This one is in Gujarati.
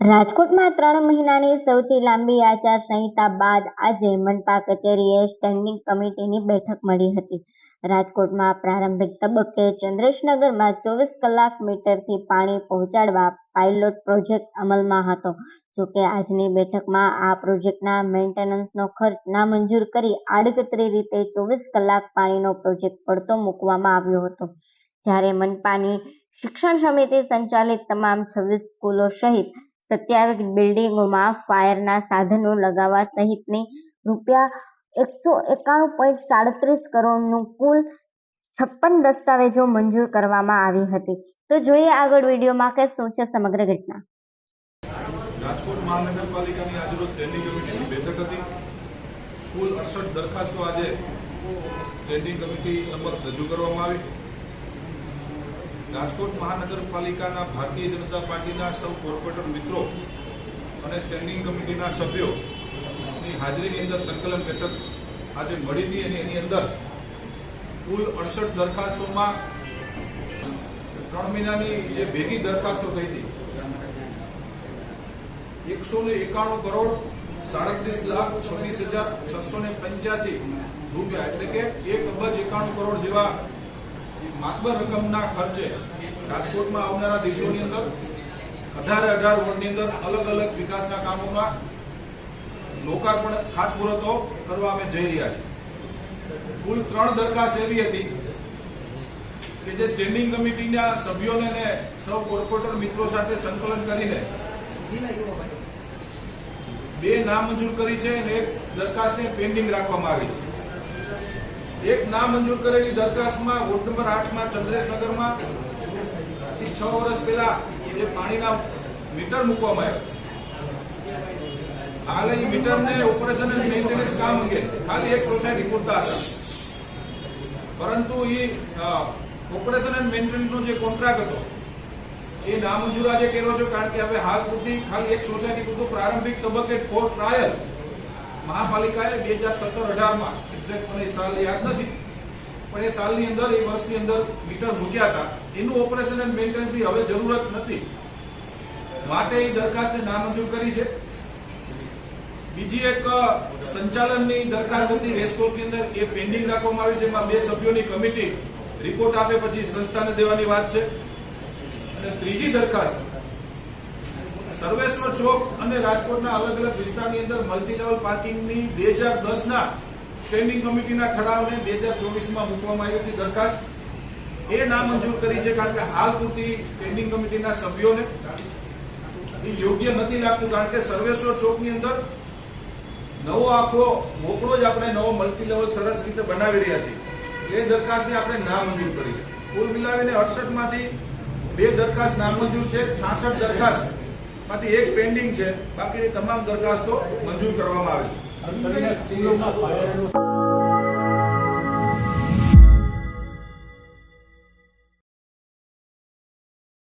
રાજકોટમાં 3 મહિનાની સૌથી લાંબી આચારસંહિતા બાદ આજે મનપા કચેરીએ સ્ટેન્ડિંગ કમિટીની બેઠક મળી હતી. રાજકોટમાં પ્રારંભિક તબક્કે ચંદ્રેશનગરમાં 24 કલાક મીટરથી પાણી પહોંચાડવા પાયલોટ પ્રોજેક્ટ અમલમાં હતો. જોકે આજની બેઠકમાં આ પ્રોજેક્ટના મેન્ટેનન્સનો ખર્ચ નામંજૂર કરી આડકતરી રીતે 24 કલાક પાણીનો પ્રોજેક્ટ પડતો મૂકવામાં આવ્યો હતો. જ્યારે મનપાની શિક્ષણ સમિતિ સંચાલિત તમામ 26 સ્કૂલો સહિત 27 બિલ્ડિંગોમાં ફાયરના સાધનો લગાવવા સહિતની ₹191.37 કરોડનું કુલ 56 દસ્તાવેજો મંજૂર કરવામાં આવી હતી. તો જોઈએ આગળ વિડીયોમાં કે શું છે સમગ્ર ઘટના. રાજકોટ મહાનગરપાલિકાની આજરોજ સ્ટેન્ડિંગ કમિટીની બેઠક હતી. કુલ 68 દરખાસ્તો આજે સ્ટેન્ડિંગ કમિટી સમક્ષ રજૂ કરવામાં આવી. રાજકોટ મહાનગરપાલિકાના ભારતીય જનતા પાર્ટીના સૌ કોર્પોરેટર મિત્રો અને સ્ટેન્ડિંગ કમિટીના સભ્યોની હાજરીની અંદર સંકલન બેઠક આજે મળી હતી અને એની અંદર કુલ 68 દરખાસ્તોમાં 3 મહિનાની જે ભેગી દરખાસ્તો થઈ હતી 191 કરોડ 37,26,685 રૂપિયા એટલે કે ₹1,91 કરોડ જેવા માતબર રકમના ખર્ચે રાજકોટમાં આવનારા દિવસોની અંદર 18 વોર્ડની અંદર અલગ અલગ વિકાસના કામોમાં લોકાર્પણ ખાતમુહૂર્તો કરવા અમે જઈ રહ્યા છીએ. કુલ 3 દરખાસ્ત એવી હતી કે જે સ્ટેન્ડિંગ કમિટીના સભ્યોને અને સૌ કોર્પોરેટર મિત્રો સાથે સંકલન કરીને 2 નામંજૂર કરી છે અને 1 દરખાસ્તને પેન્ડિંગ રાખવામાં આવી છે. એક નામંજૂર કરેલી દરખાસ્તમાં વોર્ડ નંબર 8માં ચંદ્રેશનગરમાં 6 વર્ષ પહેલા જે પાણીના મીટર મૂકવામાં આવ્યા. હાલ એ મીટરને ઓપરેશન અને મેન્ટેનન્સ કામ અંગે ખાલી એક સોસાયટી પૂરતા હતા, પરંતુ એ ઓપરેશન અને મેન્ટેનન્સનો જે કોન્ટ્રાક્ટ હતો એ નામંજૂર આજે કર્યો છે, કારણ કે હવે હાલ પૂરતી ખાલી એક સોસાયટી પૂરતું પ્રારંભિક તબક્કે ફોર ટ્રાયલ મહાપાલિકાએ 2017-18માં એક્ઝેક્ટ મને સાલ યાદ નથી, પણ એ સાલની અંદર એ વર્ષની અંદર મીટર મૂક્યા હતા. એનું ઓપરેશન એન્ડ મેન્ટેનન્સની હવે જરૂરત નથી, માટે એ દરખાસ્તને નામંજૂર કરી છે. બીજી એક સંચાલનની દરખાસ્ત હતી રેસકોર્સની અંદર, એ પેન્ડિંગ રાખવામાં આવી છે. એમાં 2 સભ્યોની કમિટી રિપોર્ટ આપે પછી સંસ્થાને દેવાની વાત છે. અને ત્રીજી દરખાસ્ત સર્વેશ્વર ચોક અને રાજકોટના અલગ અલગ વિસ્તારની અંદર મલ્ટી લેવલ પાર્કિંગની 2010ના સ્ટેન્ડિંગ કમિટીના ઠરાવને 2024માં મૂકવામાં આવી હતી દરખાસ્ત. એ નામંજૂર કરી છે, કારણ કે હાલ પૂરતી સ્ટેન્ડિંગ કમિટીના સભ્યોને એ યોગ્ય નથી લાગતું, કારણ કે સર્વેશ્વર ચોકની અંદર નવો આખો મોકળો જ આપણે નવો મલ્ટી લેવલ સરસ રીતે બનાવી રહ્યા છીએ. એ દરખાસ્તને આપણે નામંજૂર કરી છે. કુલ મિલાવીને 68 માંથી 2 દરખાસ્ત નામંજૂર છે. 66 દરખાસ્ત માંથી 1 પેન્ડિંગ છે. બાકીની તમામ દરખાસ્તો મંજૂર કરવામાં આવી છે.